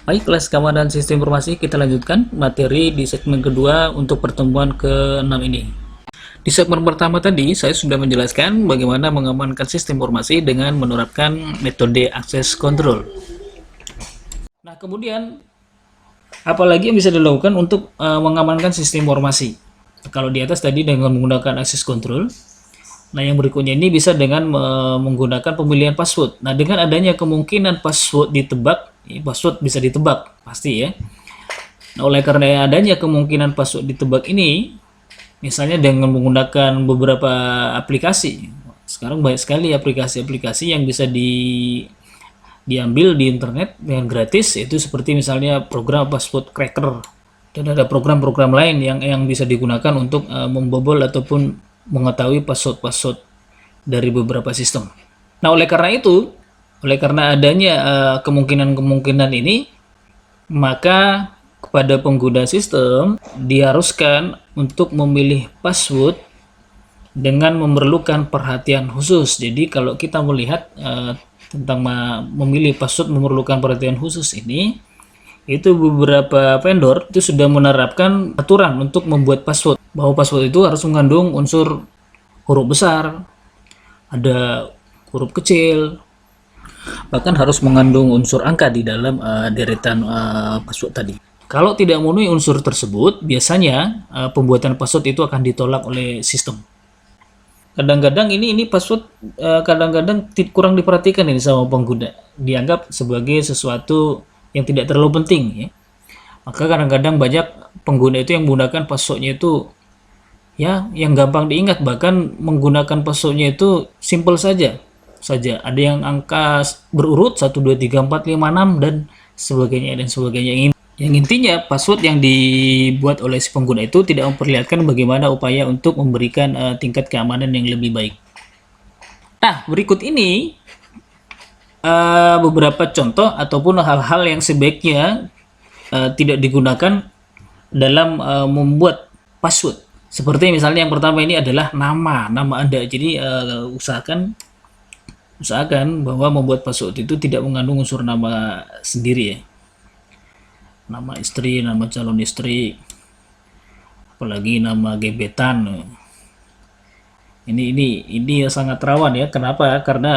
Baik, kelas keamanan sistem informasi kita lanjutkan materi di segmen kedua untuk pertemuan ke-6 ini. Di segmen pertama tadi saya sudah menjelaskan bagaimana mengamankan sistem informasi dengan menerapkan metode access control. Nah, kemudian apalagi yang bisa dilakukan untuk mengamankan sistem informasi? Kalau di atas tadi dengan menggunakan access control. Nah, yang berikutnya ini bisa dengan menggunakan pemilihan password. Nah, dengan adanya kemungkinan password ditebak, password bisa ditebak, pasti ya. Nah, oleh karena adanya kemungkinan password ditebak ini, misalnya dengan menggunakan beberapa aplikasi. Sekarang banyak sekali aplikasi-aplikasi yang bisa diambil di internet dengan gratis, itu seperti misalnya program password cracker. Dan ada program-program lain yang bisa digunakan untuk membobol ataupun mengetahui password-password dari beberapa sistem. Nah, oleh karena adanya kemungkinan-kemungkinan ini, maka kepada pengguna sistem diharuskan untuk memilih password dengan memerlukan perhatian khusus. Jadi kalau kita melihat tentang memilih password memerlukan perhatian khusus ini, itu beberapa vendor itu sudah menerapkan aturan untuk membuat password, bahwa password itu harus mengandung unsur huruf besar, ada huruf kecil, bahkan harus mengandung unsur angka di dalam deretan password tadi. Kalau tidak memenuhi unsur tersebut, biasanya pembuatan password itu akan ditolak oleh sistem. Kadang-kadang ini password kadang-kadang kurang diperhatikan ini sama pengguna, dianggap sebagai sesuatu yang tidak terlalu penting ya. Maka kadang-kadang banyak pengguna itu yang menggunakan passwordnya itu ya yang gampang diingat, bahkan menggunakan passwordnya itu simple saja. Ada yang angka berurut 1 2 3 4 5 6 dan sebagainya. Yang intinya password yang dibuat oleh si pengguna itu tidak memperlihatkan bagaimana upaya untuk memberikan tingkat keamanan yang lebih baik. Nah, berikut ini beberapa contoh ataupun hal-hal yang sebaiknya tidak digunakan dalam membuat password. Seperti misalnya yang pertama ini adalah nama Anda. Jadi usahakan bahwa membuat password itu tidak mengandung unsur nama sendiri ya. Nama istri, nama calon istri, apalagi nama gebetan. Ini sangat rawan ya. Kenapa? Karena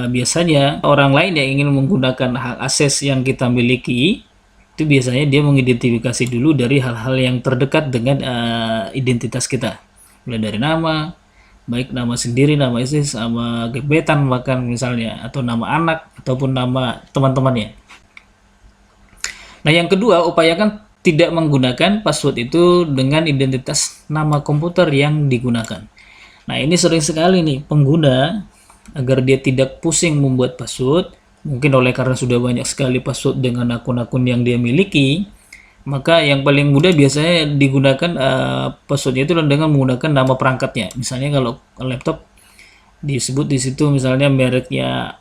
biasanya orang lain yang ingin menggunakan hak akses yang kita miliki itu biasanya dia mengidentifikasi dulu dari hal-hal yang terdekat dengan identitas kita, mulai dari nama, baik nama sendiri, nama istri, sama gebetan bahkan misalnya, atau nama anak ataupun nama teman-temannya. Nah, yang kedua, upayakan tidak menggunakan password itu dengan identitas nama komputer yang digunakan. Nah, ini sering sekali nih pengguna, agar dia tidak pusing membuat password, mungkin oleh karena sudah banyak sekali password dengan akun-akun yang dia miliki, maka yang paling mudah biasanya digunakan passwordnya itu dengan menggunakan nama perangkatnya. Misalnya kalau laptop disebut di situ misalnya mereknya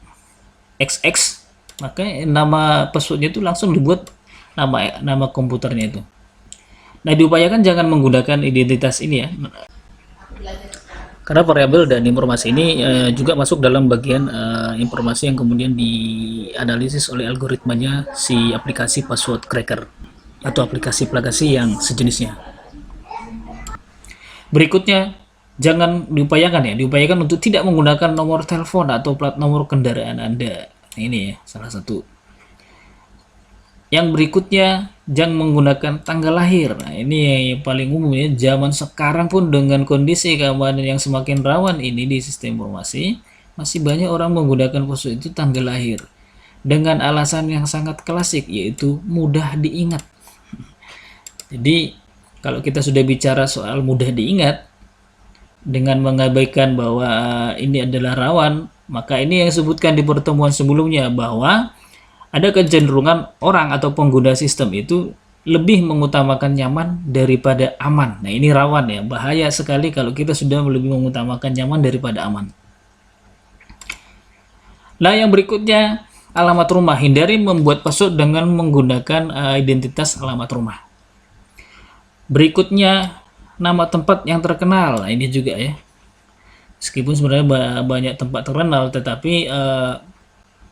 XX, maka nama passwordnya itu langsung dibuat nama komputernya itu. Nah, diupayakan jangan menggunakan identitas ini ya, karena variabel dan informasi ini juga masuk dalam bagian informasi yang kemudian dianalisis oleh algoritmanya si aplikasi password cracker atau aplikasi-aplikasi yang sejenisnya. Berikutnya, jangan diupayakan untuk tidak menggunakan nomor telepon atau plat nomor kendaraan Anda. Ini ya salah satu. Yang berikutnya, jangan menggunakan tanggal lahir. Nah, ini yang paling umum ya. Zaman sekarang pun dengan kondisi keamanan yang semakin rawan ini di sistem informasi, masih banyak orang menggunakan password itu tanggal lahir dengan alasan yang sangat klasik, yaitu mudah diingat. Jadi, kalau kita sudah bicara soal mudah diingat dengan mengabaikan bahwa ini adalah rawan, maka ini yang disebutkan di pertemuan sebelumnya bahwa ada kecenderungan orang atau pengguna sistem itu lebih mengutamakan nyaman daripada aman. Nah, ini rawan ya, bahaya sekali kalau kita sudah lebih mengutamakan nyaman daripada aman. Nah, yang berikutnya, alamat rumah. Hindari membuat password dengan menggunakan identitas alamat rumah. Berikutnya, nama tempat yang terkenal. Nah, ini juga ya. Meskipun sebenarnya banyak tempat terkenal, tetapi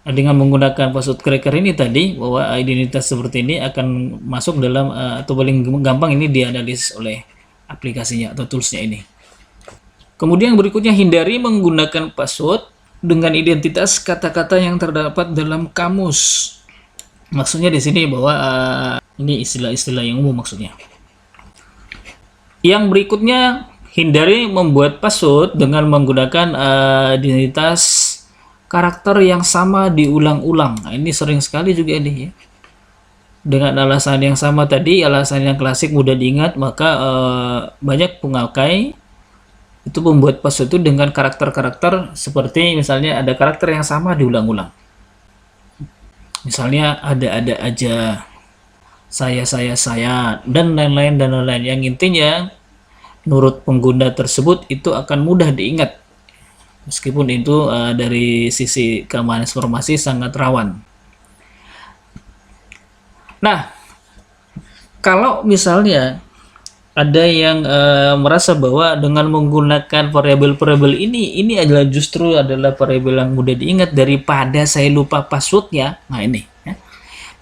Dengan menggunakan password cracker ini tadi, bahwa identitas seperti ini akan masuk dalam atau paling gampang ini dianalisis oleh aplikasinya atau toolsnya ini. Kemudian berikutnya, hindari menggunakan password dengan identitas kata-kata yang terdapat dalam kamus. Maksudnya di sini bahwa ini istilah-istilah yang umum maksudnya. Yang berikutnya, hindari membuat password dengan menggunakan identitas karakter yang sama diulang-ulang. Nah, ini sering sekali juga nih ya. Dengan alasan yang sama tadi, alasan yang klasik mudah diingat, maka banyak pengakai itu membuat password itu dengan karakter-karakter seperti misalnya ada karakter yang sama diulang-ulang. Misalnya ada aja, saya, dan lain-lain dan lain-lain. Yang intinya menurut pengguna tersebut itu akan mudah diingat. Meskipun itu dari sisi keamanan informasi sangat rawan. Nah, kalau misalnya ada yang merasa bahwa dengan menggunakan variabel-variabel ini adalah justru adalah variabel yang mudah diingat daripada saya lupa passwordnya. Nah ini, ya.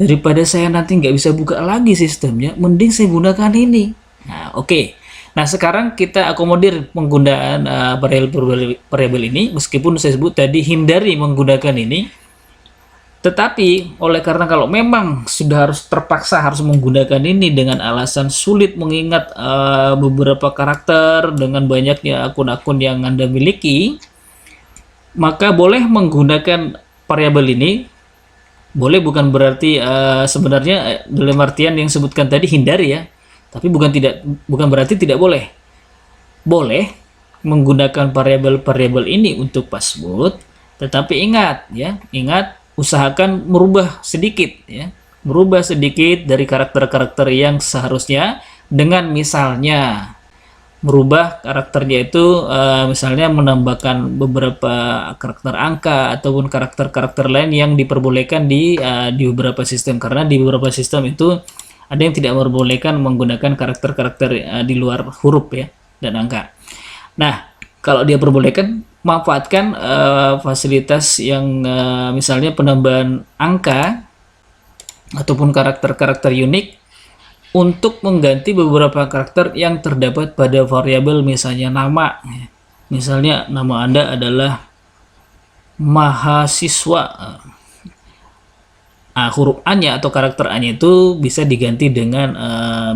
Daripada saya nanti nggak bisa buka lagi sistemnya, mending saya gunakan ini. Nah, oke. Nah, sekarang kita akomodir penggunaan variabel ini, meskipun saya sebut tadi hindari menggunakan ini. Tetapi, oleh karena kalau memang sudah terpaksa harus menggunakan ini dengan alasan sulit mengingat beberapa karakter dengan banyaknya akun-akun yang Anda miliki, maka boleh menggunakan variabel ini. Boleh bukan berarti sebenarnya dalam artian yang sebutkan tadi hindari ya. Tapi bukan berarti tidak boleh. Boleh menggunakan variabel-variabel ini untuk password, tetapi ingat usahakan merubah sedikit ya. Merubah sedikit dari karakter-karakter yang seharusnya dengan misalnya merubah karakternya itu misalnya menambahkan beberapa karakter angka ataupun karakter-karakter lain yang diperbolehkan di beberapa sistem, karena di beberapa sistem itu ada yang tidak memperbolehkan menggunakan karakter-karakter di luar huruf ya dan angka. Nah, kalau dia perbolehkan, manfaatkan fasilitas yang misalnya penambahan angka ataupun karakter-karakter unik untuk mengganti beberapa karakter yang terdapat pada variabel, misalnya nama. Misalnya nama Anda adalah mahasiswa. Huruf A-nya atau karakter A-nya itu bisa diganti dengan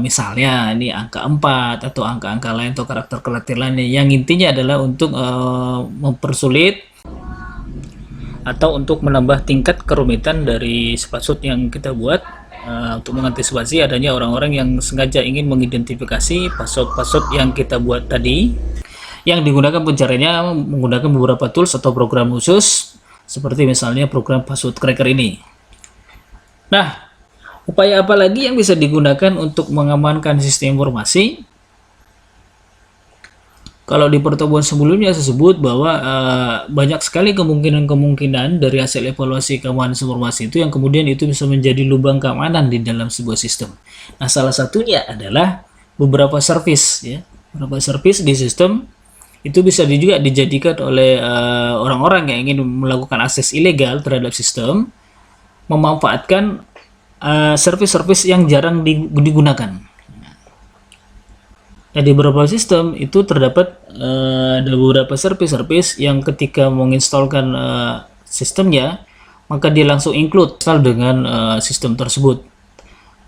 misalnya ini angka 4 atau angka-angka lain atau karakter lainnya, yang intinya adalah untuk mempersulit atau untuk menambah tingkat kerumitan dari password yang kita buat untuk mengantisipasi adanya orang-orang yang sengaja ingin mengidentifikasi password yang kita buat tadi. Yang digunakan pencariannya menggunakan beberapa tools atau program khusus seperti misalnya program password cracker ini. Nah, upaya apa lagi yang bisa digunakan untuk mengamankan sistem informasi? Kalau di pertemuan sebelumnya saya sebut bahwa banyak sekali kemungkinan-kemungkinan dari hasil evaluasi keamanan informasi itu yang kemudian itu bisa menjadi lubang keamanan di dalam sebuah sistem. Nah, salah satunya adalah beberapa service ya. Beberapa service di sistem itu bisa juga dijadikan oleh orang-orang yang ingin melakukan akses ilegal terhadap sistem, memanfaatkan service-service yang jarang digunakan. Nah, di beberapa sistem itu terdapat ada beberapa service-service yang ketika menginstalkan sistemnya, maka dia langsung include dengan sistem tersebut.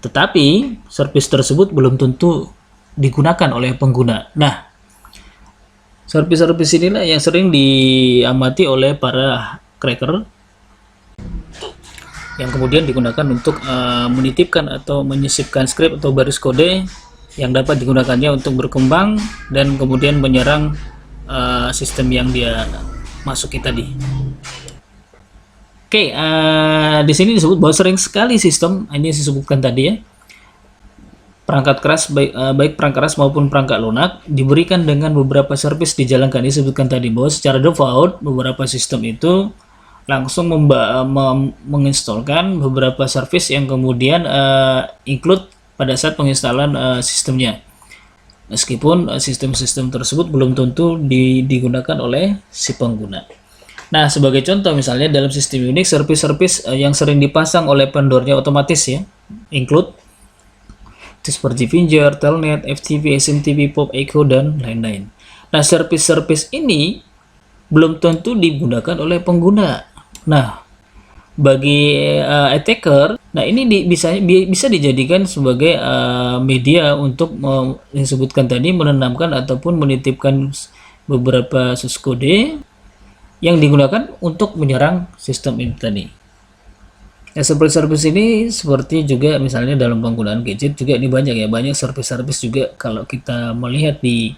Tetapi service tersebut belum tentu digunakan oleh pengguna. Nah, service-service inilah yang sering diamati oleh para cracker yang kemudian digunakan untuk menitipkan atau menyisipkan script atau baris kode yang dapat digunakannya untuk berkembang dan kemudian menyerang sistem yang dia masuki tadi. Oke, di sini disebut bahwa sering sekali sistem ini disebutkan tadi ya, perangkat keras baik perangkat keras maupun perangkat lunak diberikan dengan beberapa service dijalankan. Disebutkan tadi bahwa secara default beberapa sistem itu langsung menginstalkan beberapa service yang kemudian include pada saat penginstalan sistemnya, meskipun sistem-sistem tersebut belum tentu digunakan oleh si pengguna. Nah, sebagai contoh misalnya dalam sistem Unix, service-service yang sering dipasang oleh vendornya otomatis ya, include itu seperti Finger, Telnet, FTP, SMTP, POP, Echo, dan lain-lain. Nah, service-service ini belum tentu digunakan oleh pengguna. Nah, bagi attacker, nah ini bisa dijadikan sebagai media untuk disebutkan tadi menanamkan ataupun menitipkan beberapa source kode yang digunakan untuk menyerang sistem ini tadi. Ya, service-service ini seperti juga misalnya dalam penggunaan gadget juga ini banyak ya, banyak service-service juga kalau kita melihat di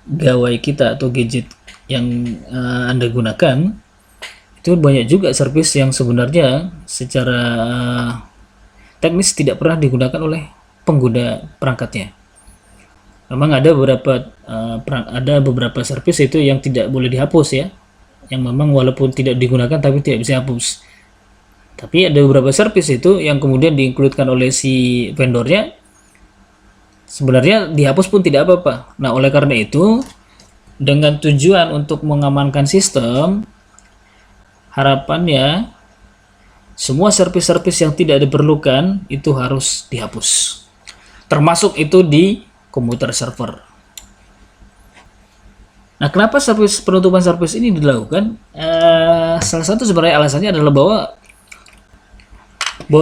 gawai kita atau gadget yang Anda gunakan, itu banyak juga service yang sebenarnya secara teknis tidak pernah digunakan oleh pengguna perangkatnya. Memang ada beberapa service itu yang tidak boleh dihapus ya, yang memang walaupun tidak digunakan tapi tidak bisa hapus. Tapi ada beberapa service itu yang kemudian diinkludkan oleh si vendornya, sebenarnya dihapus pun tidak apa-apa. Nah, oleh karena itu, dengan tujuan untuk mengamankan sistem, harapannya semua service-service yang tidak diperlukan itu harus dihapus. Termasuk itu di komputer server. Nah, kenapa penutupan service ini dilakukan? Salah satu sebenarnya alasannya adalah bahwa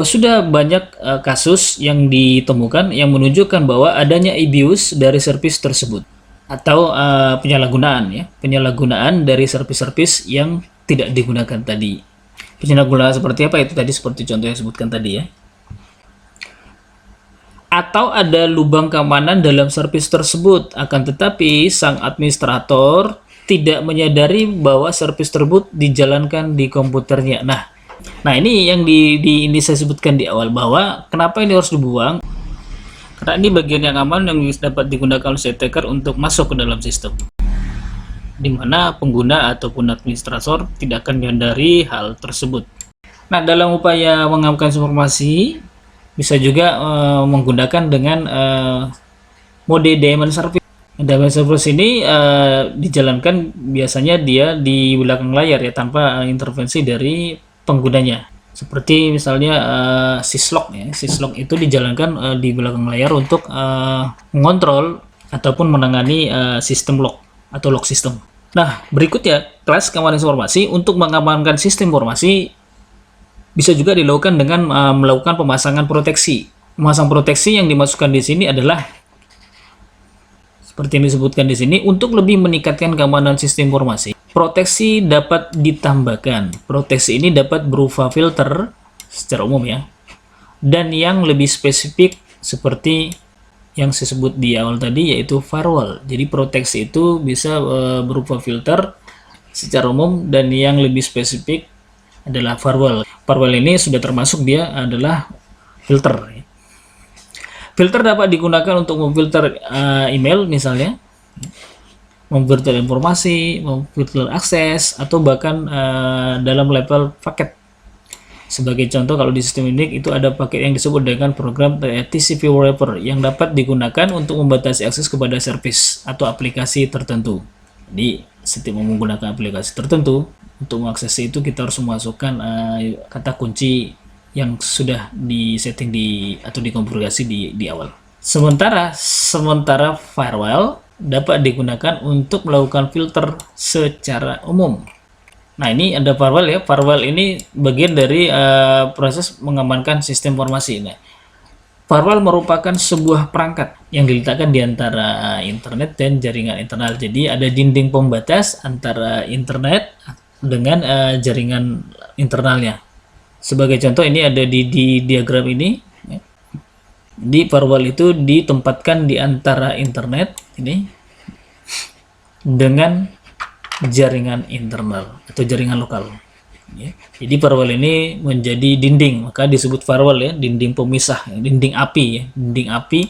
sudah banyak kasus yang ditemukan yang menunjukkan bahwa adanya abuse dari service tersebut atau penyalahgunaan dari service-service yang tidak digunakan tadi. Penyalahgunaan seperti apa? Itu tadi seperti contoh yang disebutkan tadi ya. Atau ada lubang keamanan dalam service tersebut, akan tetapi sang administrator tidak menyadari bahwa service tersebut dijalankan di komputernya. Nah ini yang ini saya sebutkan di awal, bahwa kenapa ini harus dibuang, karena ini bagian yang aman yang dapat digunakan oleh attacker untuk masuk ke dalam sistem, di mana pengguna ataupun administrator tidak akan menyadari hal tersebut. Nah, dalam upaya mengamankan informasi bisa juga menggunakan dengan mode daemon service. Daemon service ini dijalankan biasanya dia di belakang layar ya, tanpa intervensi dari penggunanya. Seperti misalnya syslog ya. Syslog itu dijalankan di belakang layar untuk mengontrol ataupun menangani sistem log atau log system. Nah, berikutnya kelas keamanan informasi. Untuk mengamankan sistem informasi bisa juga dilakukan dengan melakukan pemasangan proteksi. Memasang proteksi yang dimasukkan di sini adalah seperti yang disebutkan di sini, untuk lebih meningkatkan keamanan sistem informasi. Proteksi dapat ditambahkan. Proteksi ini dapat berupa filter secara umum ya, dan yang lebih spesifik seperti yang saya sebut di awal tadi, yaitu firewall. Jadi proteksi itu bisa berupa filter secara umum, dan yang lebih spesifik adalah firewall. Firewall ini sudah termasuk dia adalah filter. Filter dapat digunakan untuk memfilter email misalnya, memfilter informasi, memfilter akses, atau bahkan dalam level paket. Sebagai contoh, kalau di sistem Unix itu ada paket yang disebut dengan program TCP wrapper yang dapat digunakan untuk membatasi akses kepada service atau aplikasi tertentu. Jadi setiap menggunakan aplikasi tertentu, untuk mengakses itu kita harus memasukkan kata kunci yang sudah disetting atau dikonfigurasi di awal. Sementara firewall dapat digunakan untuk melakukan filter secara umum. Nah, ini ada firewall ya. Firewall ini bagian dari proses mengamankan sistem informasi. Nah, firewall merupakan sebuah perangkat yang diletakkan di antara internet dan jaringan internal. Jadi ada dinding pembatas antara internet dengan jaringan internalnya. Sebagai contoh, ini ada di diagram ini. Di firewall itu ditempatkan di antara internet ini dengan jaringan internal atau jaringan lokal. Jadi firewall ini menjadi dinding, maka disebut firewall ya, dinding pemisah, dinding api ya. Dinding api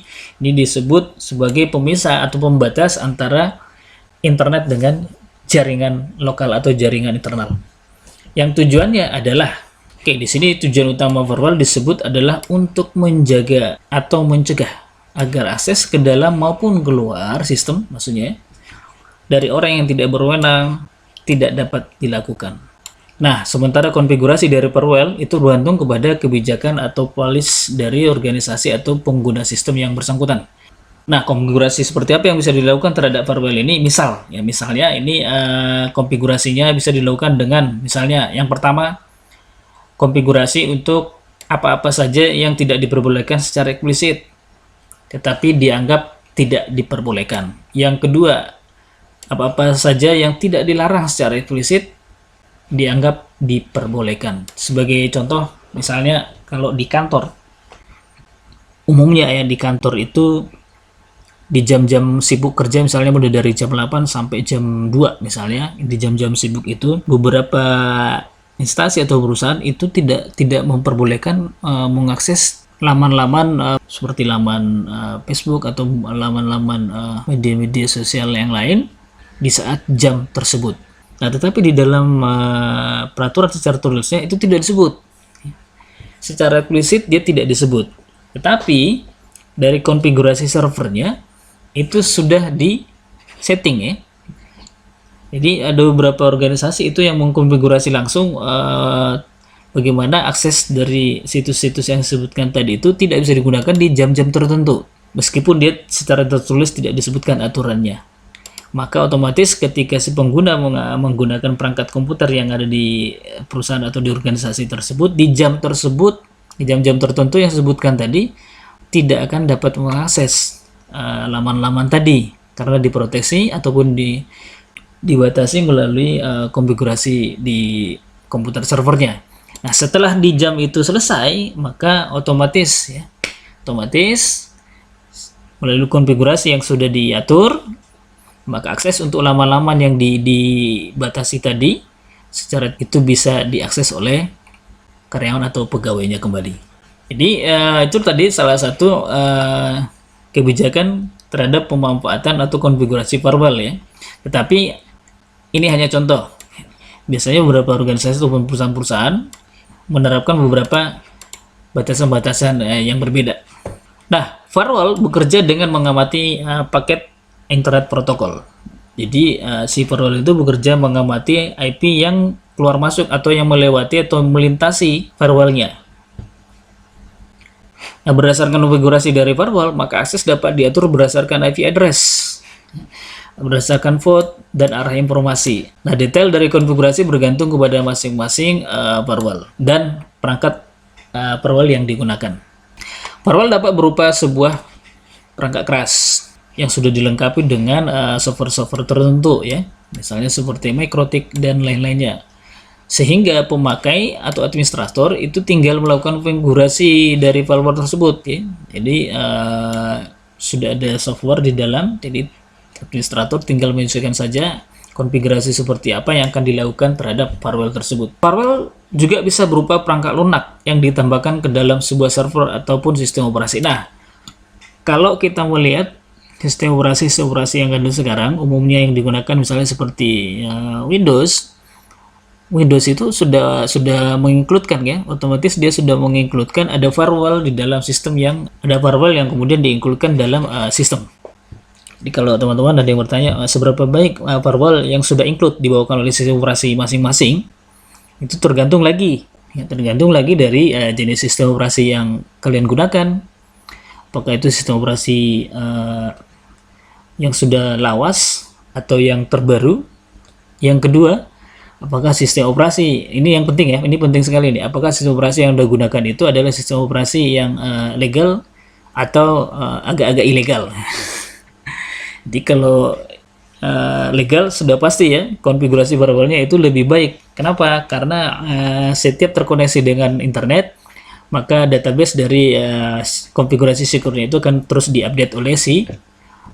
ini disebut sebagai pemisah atau pembatas antara internet dengan jaringan lokal atau jaringan internal. Yang tujuannya adalah, di sini tujuan utama firewall disebut adalah untuk menjaga atau mencegah agar akses ke dalam maupun keluar sistem, maksudnya dari orang yang tidak berwenang tidak dapat dilakukan. Nah, sementara konfigurasi dari firewall itu bergantung kepada kebijakan atau policy dari organisasi atau pengguna sistem yang bersangkutan. Nah, konfigurasi seperti apa yang bisa dilakukan terhadap firewall ini? Misalnya ini konfigurasinya bisa dilakukan dengan misalnya yang pertama, konfigurasi untuk apa-apa saja yang tidak diperbolehkan secara eksplisit, tetapi dianggap tidak diperbolehkan. Yang kedua, apa-apa saja yang tidak dilarang secara eksplisit dianggap diperbolehkan. Sebagai contoh, misalnya kalau di kantor, umumnya ya di kantor itu di jam-jam sibuk kerja, misalnya mulai dari jam 8 sampai jam 2 misalnya, di jam-jam sibuk itu beberapa instansi atau perusahaan itu tidak memperbolehkan mengakses laman-laman seperti laman Facebook atau laman-laman media-media sosial yang lain di saat jam tersebut. Nah, tetapi di dalam peraturan secara tertulisnya itu tidak disebut. Secara eksplisit dia tidak disebut. Tetapi dari konfigurasi servernya itu sudah di setting ya. Jadi ada beberapa organisasi itu yang mengkonfigurasi langsung bagaimana akses dari situs-situs yang disebutkan tadi itu tidak bisa digunakan di jam-jam tertentu. Meskipun dia secara tertulis tidak disebutkan aturannya. Maka otomatis ketika si pengguna menggunakan perangkat komputer yang ada di perusahaan atau di organisasi tersebut, di jam tersebut, di jam-jam tertentu yang disebutkan tadi, tidak akan dapat mengakses laman-laman tadi karena diproteksi ataupun dibatasi melalui konfigurasi di komputer servernya. Nah, setelah di jam itu selesai, maka otomatis melalui konfigurasi yang sudah diatur, maka akses untuk laman-laman yang dibatasi tadi secara itu bisa diakses oleh karyawan atau pegawainya kembali. Jadi itu tadi salah satu kebijakan terhadap pemanfaatan atau konfigurasi firewall ya. Tetapi ini hanya contoh. Biasanya beberapa organisasi atau perusahaan-perusahaan menerapkan beberapa batasan-batasan yang berbeda. Nah, firewall bekerja dengan mengamati paket internet protokol. Jadi si firewall itu bekerja mengamati IP yang keluar masuk atau yang melewati atau melintasi firewallnya. Nah, berdasarkan konfigurasi dari firewall, maka akses dapat diatur berdasarkan IP address, berdasarkan port dan arah informasi. Nah, detail dari konfigurasi bergantung kepada masing-masing firewall dan perangkat firewall yang digunakan. Firewall dapat berupa sebuah perangkat keras yang sudah dilengkapi dengan software-software tertentu ya, misalnya seperti MikroTik dan lain-lainnya, sehingga pemakai atau administrator itu tinggal melakukan konfigurasi dari firewall tersebut ya. Jadi sudah ada software di dalam, jadi administrator tinggal menyesuaikan saja konfigurasi seperti apa yang akan dilakukan terhadap firewall tersebut. Firewall juga bisa berupa perangkat lunak yang ditambahkan ke dalam sebuah server ataupun sistem operasi. Nah, kalau kita melihat sistem operasi yang ada sekarang, umumnya yang digunakan misalnya seperti Windows itu sudah menginkludkan ya, otomatis dia sudah menginkludkan ada firewall di dalam sistem yang kemudian diinkludkan dalam sistem. Jadi kalau teman-teman ada yang bertanya seberapa baik firewall yang sudah include dibawakan oleh sistem operasi masing-masing, itu tergantung lagi dari jenis sistem operasi yang kalian gunakan. Apakah itu sistem operasi yang sudah lawas atau yang terbaru. Yang kedua, apakah sistem operasi, ini yang penting ya, ini penting sekali nih, apakah sistem operasi yang Anda gunakan itu adalah sistem operasi yang legal atau agak-agak ilegal. Jadi kalau legal sudah pasti ya, konfigurasi firewallnya itu lebih baik. Kenapa? Karena setiap terkoneksi dengan internet, maka database dari konfigurasi secure-nya itu akan terus diupdate oleh si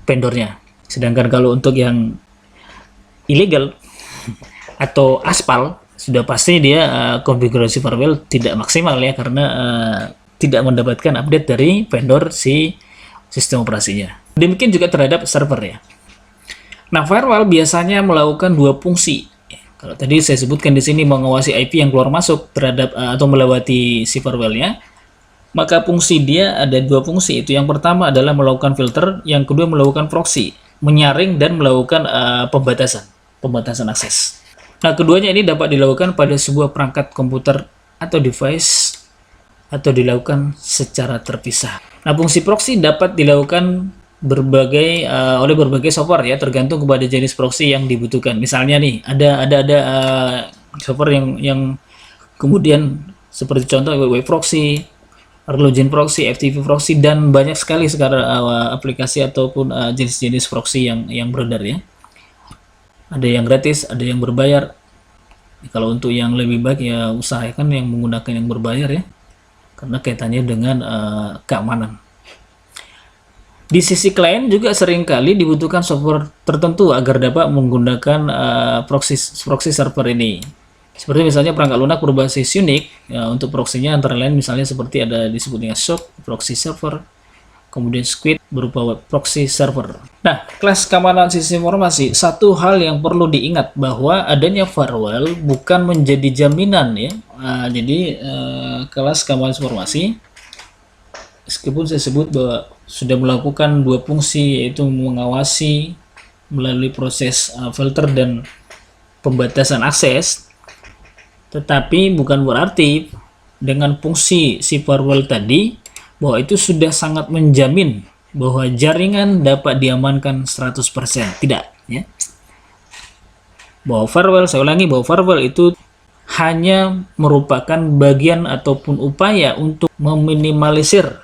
vendornya. Sedangkan kalau untuk yang ilegal atau aspal, sudah pasti dia konfigurasi firewall tidak maksimal ya, karena tidak mendapatkan update dari vendor si sistem operasinya. Demikian juga terhadap server ya. Nah, firewall biasanya melakukan dua fungsi. Kalau tadi saya sebutkan di sini mengawasi IP yang keluar masuk terhadap atau melewati si firewallnya, maka fungsi dia ada dua fungsi. Itu yang pertama adalah melakukan filter, yang kedua melakukan proxy, menyaring dan melakukan pembatasan akses. Nah, keduanya ini dapat dilakukan pada sebuah perangkat komputer atau device atau dilakukan secara terpisah. Nah, fungsi proxy dapat dilakukan oleh berbagai software ya, tergantung kepada jenis proxy yang dibutuhkan. Misalnya nih, ada software yang kemudian seperti contoh web proxy, Login proxy, FTP proxy, dan banyak sekali sekarang aplikasi ataupun jenis-jenis proxy yang beredar ya. Ada yang gratis, ada yang berbayar. Kalau untuk yang lebih baik ya usahakan yang menggunakan yang berbayar ya, karena kaitannya dengan keamanan. Di sisi klien juga seringkali dibutuhkan software tertentu agar dapat menggunakan proxy server ini. Seperti misalnya perangkat lunak berbasis Unix, ya, untuk proxy-nya antara lain misalnya seperti ada disebutnya SOAP, proxy server, kemudian Squid berupa web proxy server. Nah, kelas keamanan sistem informasi, satu hal yang perlu diingat bahwa adanya firewall bukan menjadi jaminan ya. Kelas keamanan informasi, meskipun saya sebut bahwa sudah melakukan dua fungsi, yaitu mengawasi melalui proses filter dan pembatasan akses, tetapi bukan berarti dengan fungsi si firewall tadi bahwa itu sudah sangat menjamin bahwa jaringan dapat diamankan 100%. Tidak ya. Bahwa firewall, saya ulangi, bahwa firewall itu hanya merupakan bagian ataupun upaya untuk meminimalisir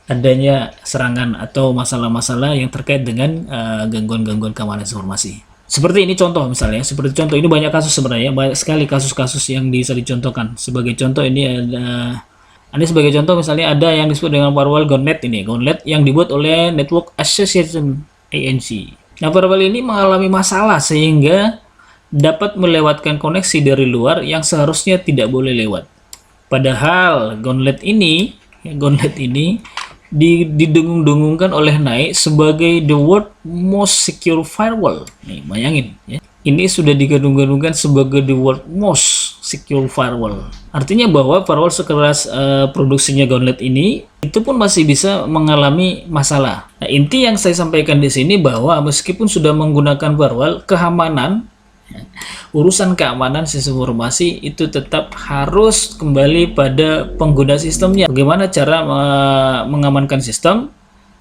adanya serangan atau masalah-masalah yang terkait dengan gangguan-gangguan keamanan informasi. Seperti ini contoh misalnya, seperti contoh ini banyak kasus sebenarnya, banyak sekali kasus-kasus yang bisa dicontohkan. Sebagai contoh ini sebagai contoh misalnya ada yang disebut dengan firewall Gauntlet ini, Gauntlet yang dibuat oleh Network Association ANC. Nah, firewall ini mengalami masalah sehingga dapat melewatkan koneksi dari luar yang seharusnya tidak boleh lewat. Padahal Gauntlet ini didengung-dengungkan oleh Nike sebagai the world most secure firewall. Nih, bayangin ya. Ini sudah digadung-gadungkan sebagai the world most secure firewall. Artinya bahwa firewall sekelas produksinya Gauntlet ini itu pun masih bisa mengalami masalah. Nah, inti yang saya sampaikan di sini bahwa meskipun sudah menggunakan firewall, urusan keamanan sistem informasi itu tetap harus kembali pada pengguna sistemnya. Bagaimana cara mengamankan sistem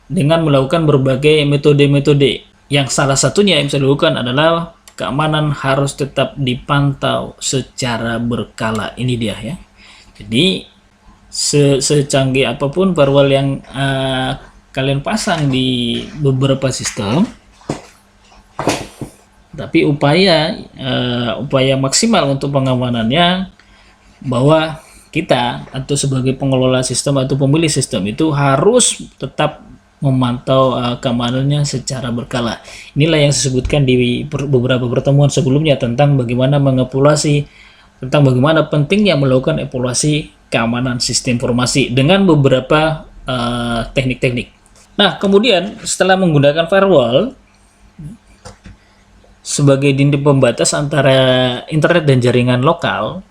dengan melakukan berbagai metode-metode. Yang salah satunya yang bisa dilakukan adalah keamanan harus tetap dipantau secara berkala. Ini dia ya. Jadi secanggih apapun firewall yang kalian pasang di beberapa sistem, tapi upaya maksimal untuk pengamanannya bahwa kita atau sebagai pengelola sistem atau pemilik sistem itu harus tetap memantau keamanannya secara berkala. Inilah yang disebutkan di beberapa pertemuan sebelumnya tentang bagaimana mengepolasi, tentang bagaimana pentingnya melakukan evaluasi keamanan sistem informasi dengan beberapa teknik-teknik. Nah, kemudian setelah menggunakan firewall sebagai dinding pembatas antara internet dan jaringan lokal,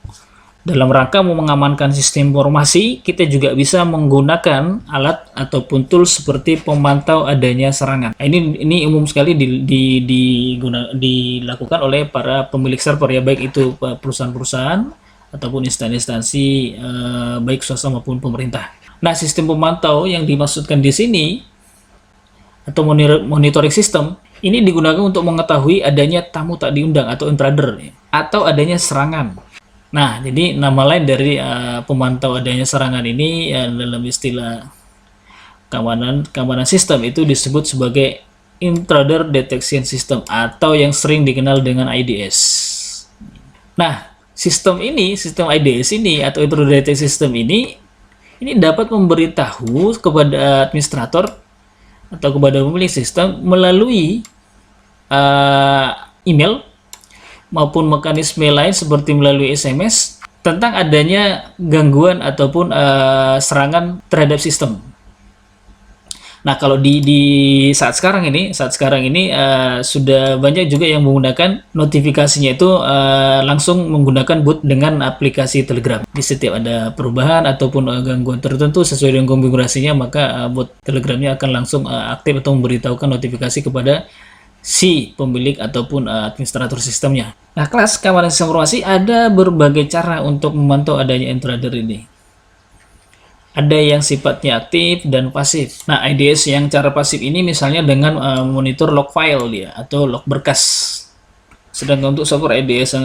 dalam rangka mengamankan sistem informasi, kita juga bisa menggunakan alat ataupun tools seperti pemantau adanya serangan. Ini umum sekali dilakukan oleh para pemilik server ya, baik itu perusahaan-perusahaan ataupun instansi baik swasta maupun pemerintah. Nah, sistem pemantau yang dimaksudkan di sini atau monitoring system ini digunakan untuk mengetahui adanya tamu tak diundang atau intruder atau adanya serangan. Nah, jadi nama lain dari pemantau adanya serangan ini dalam istilah keamanan sistem itu disebut sebagai intruder detection system atau yang sering dikenal dengan IDS. Nah, sistem IDS ini atau intruder detection system ini dapat memberitahu kepada administrator atau kepada pemilik sistem melalui email maupun mekanisme lain seperti melalui SMS tentang adanya gangguan ataupun serangan terhadap sistem. Nah, kalau di saat sekarang ini sudah banyak juga yang menggunakan notifikasinya itu langsung menggunakan bot dengan aplikasi Telegram. Di setiap ada perubahan ataupun gangguan tertentu sesuai dengan konfigurasinya, maka bot Telegramnya akan langsung aktif atau memberitahukan notifikasi kepada si pemilik ataupun administrator sistemnya. Nah, kelas keamanan sistem informasi ada berbagai cara untuk memantau adanya intruder ini. Ada yang sifatnya aktif dan pasif. Nah, IDS yang cara pasif ini misalnya dengan monitor log file dia atau log berkas. Sedangkan untuk software IDS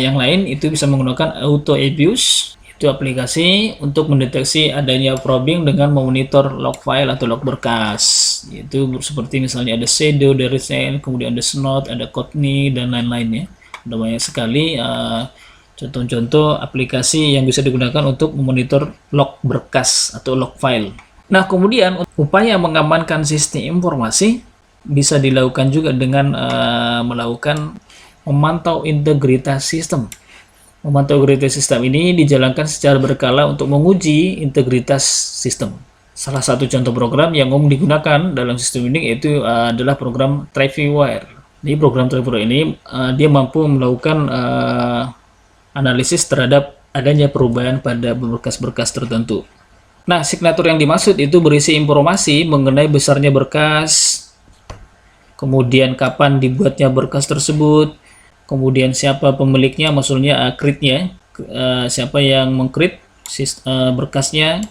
yang lain itu bisa menggunakan auto abuse. Itu aplikasi untuk mendeteksi adanya probing dengan memonitor log file atau log berkas. Yaitu seperti misalnya ada shadow dari send, kemudian ada snot, ada Courtney dan lain-lainnya. Ada banyak sekali contoh-contoh aplikasi yang bisa digunakan untuk memonitor log berkas atau log file. Nah, kemudian upaya mengamankan sistem informasi bisa dilakukan juga dengan melakukan memantau integritas sistem. Memantau integritas sistem ini dijalankan secara berkala untuk menguji integritas sistem. Salah satu contoh program yang umum digunakan dalam sistem ini yaitu adalah program Trackwire. Di program Trackwire ini dia mampu melakukan analisis terhadap adanya perubahan pada berkas-berkas tertentu. Nah, signatur yang dimaksud itu berisi informasi mengenai besarnya berkas, kemudian kapan dibuatnya berkas tersebut, kemudian siapa pemiliknya, maksudnya create-nya, siapa yang meng-create berkasnya.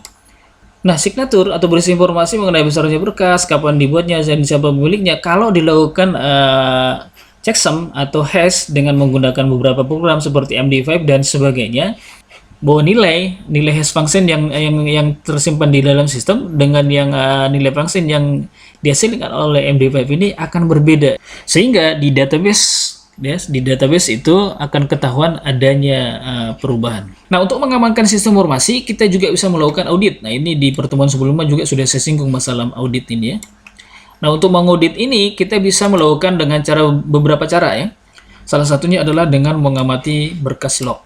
Nah, signatur atau berisi informasi mengenai besarnya berkas, kapan dibuatnya, dan siapa pemiliknya. Kalau dilakukan checksum atau hash dengan menggunakan beberapa program seperti MD5 dan sebagainya, bahwa nilai hash function yang tersimpan di dalam sistem dengan yang nilai function yang dihasilkan oleh MD5 ini akan berbeda, sehingga di database itu akan ketahuan adanya perubahan. Nah, untuk mengamankan sistem informasi kita juga bisa melakukan audit. Nah, ini di pertemuan sebelumnya juga sudah saya singgung masalah audit ini ya. Nah, untuk mengaudit ini kita bisa melakukan dengan beberapa cara ya. Salah satunya adalah dengan mengamati berkas log.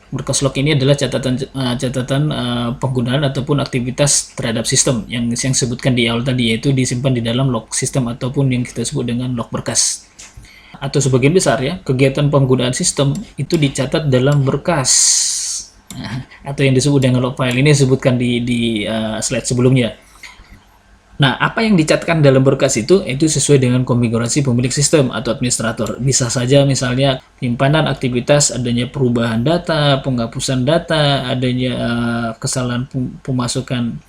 Berkas log ini adalah catatan penggunaan ataupun aktivitas terhadap sistem yang disebutkan di awal tadi, yaitu disimpan di dalam log sistem ataupun yang kita sebut dengan log berkas. Atau sebagian besar ya, kegiatan penggunaan sistem itu dicatat dalam berkas atau yang disebut dengan log file. Ini disebutkan di slide sebelumnya. Nah, apa yang dicatatkan dalam berkas itu sesuai dengan konfigurasi pemilik sistem atau administrator. Bisa saja misalnya penyimpanan aktivitas, adanya perubahan data, penghapusan data, adanya kesalahan pemasukan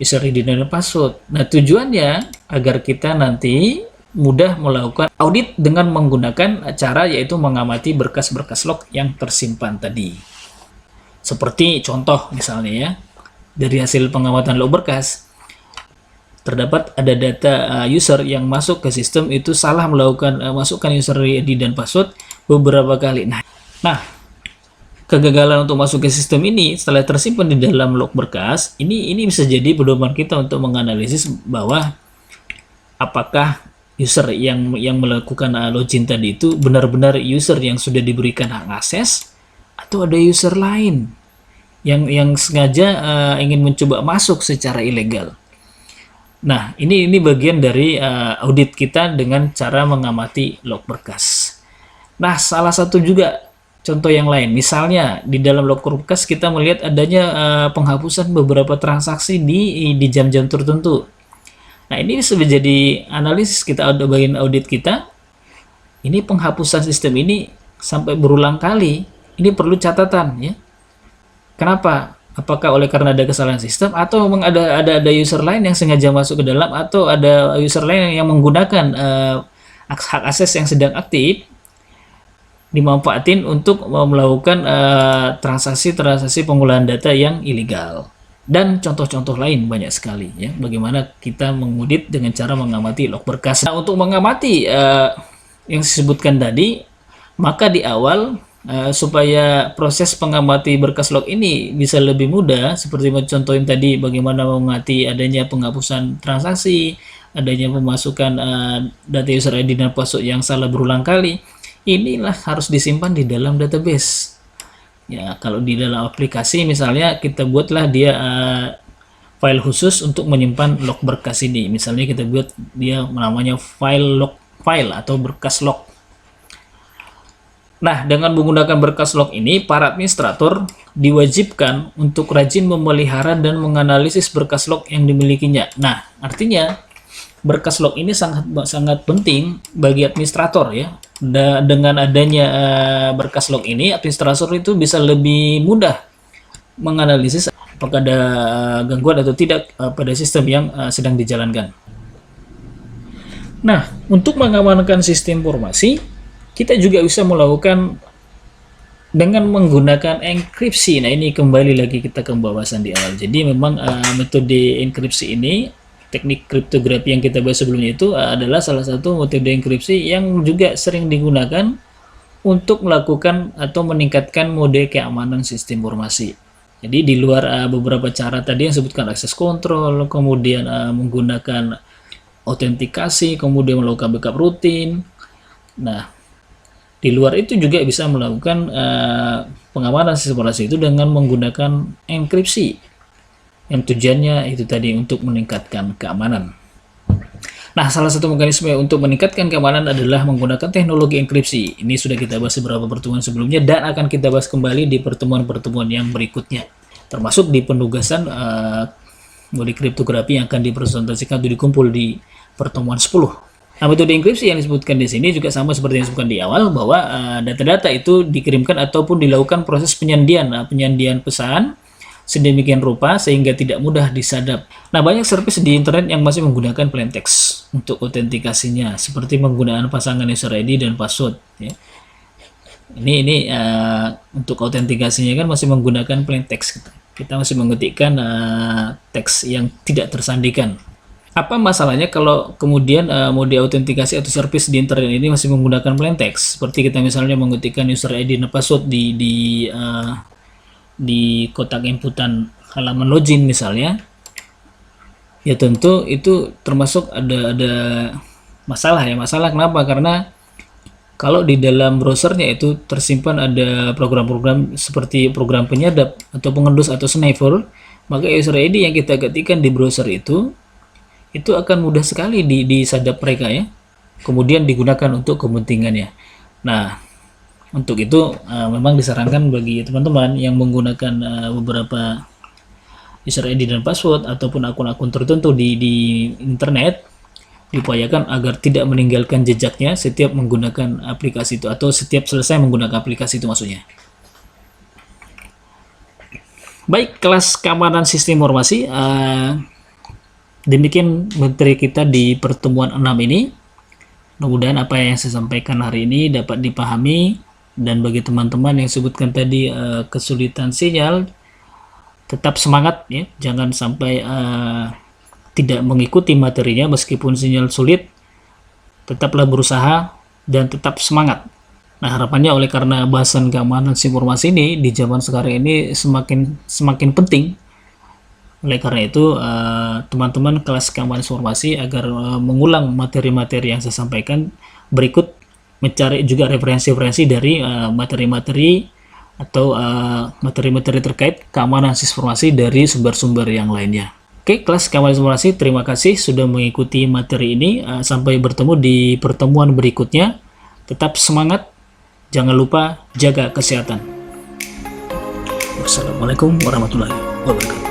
user ID dan password. Nah, tujuannya agar kita nanti mudah melakukan audit dengan menggunakan cara yaitu mengamati berkas-berkas log yang tersimpan tadi. Seperti contoh misalnya ya, dari hasil pengamatan log berkas, terdapat ada data user yang masuk ke sistem itu salah melakukan masukkan user ID dan password beberapa kali. Nah, kegagalan untuk masuk ke sistem ini setelah tersimpan di dalam log berkas, ini bisa jadi pedoman kita untuk menganalisis bahwa apakah user yang melakukan login tadi itu benar-benar user yang sudah diberikan hak akses atau ada user lain yang sengaja ingin mencoba masuk secara ilegal. Nah, ini bagian dari audit kita dengan cara mengamati log berkas. Nah, salah satu juga contoh yang lain, misalnya di dalam log berkas kita melihat adanya penghapusan beberapa transaksi di jam-jam tertentu. Nah, ini bisa menjadi analisis kita bagian audit kita. Ini penghapusan sistem ini sampai berulang kali. Ini perlu catatan ya. Kenapa? Apakah oleh karena ada kesalahan sistem atau memang ada user lain yang sengaja masuk ke dalam atau ada user lain yang menggunakan hak akses yang sedang aktif dimanfaatin untuk melakukan transaksi pengolahan data yang ilegal. Dan contoh-contoh lain banyak sekali ya, bagaimana kita mengaudit dengan cara mengamati log berkas. Nah, untuk mengamati yang disebutkan tadi, maka di awal supaya proses pengamati berkas log ini bisa lebih mudah, seperti contohin tadi bagaimana mengamati adanya penghapusan transaksi, adanya pemasukan data user ID dan password yang salah berulang kali, inilah harus disimpan di dalam database. Ya, kalau di dalam aplikasi misalnya kita buatlah dia file khusus untuk menyimpan log berkas ini. Misalnya kita buat dia namanya log file atau berkas log. Nah, dengan menggunakan berkas log ini, para administrator diwajibkan untuk rajin memelihara dan menganalisis berkas log yang dimilikinya. Nah, artinya berkas log ini sangat penting bagi administrator ya. Dengan adanya berkas log ini, administrator itu bisa lebih mudah menganalisis apakah ada gangguan atau tidak pada sistem yang sedang dijalankan. Nah, untuk mengamankan sistem informasi, kita juga bisa melakukan dengan menggunakan enkripsi. Nah, ini kembali lagi kita ke pembahasan di awal. Jadi memang metode enkripsi ini, teknik kriptografi yang kita bahas sebelumnya itu adalah salah satu metode enkripsi yang juga sering digunakan untuk melakukan atau meningkatkan mode keamanan sistem informasi. Jadi di luar beberapa cara tadi yang sebutkan access control, kemudian menggunakan autentikasi, kemudian melakukan backup rutin. Nah, di luar itu juga bisa melakukan pengamanan sistem informasi itu dengan menggunakan enkripsi. Yang tujuannya itu tadi untuk meningkatkan keamanan. Nah, salah satu mekanisme untuk meningkatkan keamanan adalah menggunakan teknologi enkripsi. Ini sudah kita bahas beberapa pertemuan sebelumnya dan akan kita bahas kembali di pertemuan-pertemuan yang berikutnya. Termasuk di penugasan mode kriptografi yang akan dipresentasikan atau dikumpul di pertemuan 10. Nah, metode enkripsi yang disebutkan di sini juga sama seperti yang disebutkan di awal, bahwa data-data itu dikirimkan ataupun dilakukan proses penyandian pesan sedemikian rupa sehingga tidak mudah disadap. Nah, banyak service di internet yang masih menggunakan plain text untuk autentikasinya, seperti penggunaan pasangan user ID dan password. Ya. Ini untuk autentikasinya kan masih menggunakan plain text. Kita masih mengetikkan teks yang tidak tersandikan. Apa masalahnya kalau kemudian mode autentikasi atau service di internet ini masih menggunakan plain text? Seperti kita misalnya mengetikkan user ID dan password di kotak inputan halaman login misalnya, ya tentu itu termasuk ada masalah ya. Masalah kenapa? Karena kalau di dalam browsernya itu tersimpan ada program-program seperti program penyadap atau pengendus atau sniffer, maka user ID yang kita ketikkan di browser itu akan mudah sekali disadap mereka ya, kemudian digunakan untuk kepentingannya. Nah, untuk itu memang disarankan bagi teman-teman yang menggunakan beberapa user ID dan password ataupun akun-akun tertentu di internet, diupayakan agar tidak meninggalkan jejaknya setiap menggunakan aplikasi itu atau setiap selesai menggunakan aplikasi itu maksudnya. Baik, kelas keamanan sistem informasi, demikian materi kita di pertemuan 6 ini. Mudah-mudahan apa yang saya sampaikan hari ini dapat dipahami. Dan bagi teman-teman yang sebutkan tadi kesulitan sinyal, tetap semangat ya, jangan sampai tidak mengikuti materinya meskipun sinyal sulit. Tetaplah berusaha dan tetap semangat. Nah, harapannya oleh karena bahasan keamanan informasi ini di zaman sekarang ini semakin penting. Oleh karena itu teman-teman kelas keamanan informasi agar mengulang materi-materi yang saya sampaikan berikut, mencari juga referensi-referensi dari materi-materi atau materi-materi terkait keamanan informasi dari sumber-sumber yang lainnya. Oke, kelas keamanan informasi, terima kasih sudah mengikuti materi ini. Sampai bertemu di pertemuan berikutnya. Tetap semangat, jangan lupa jaga kesehatan. Wassalamualaikum warahmatullahi wabarakatuh.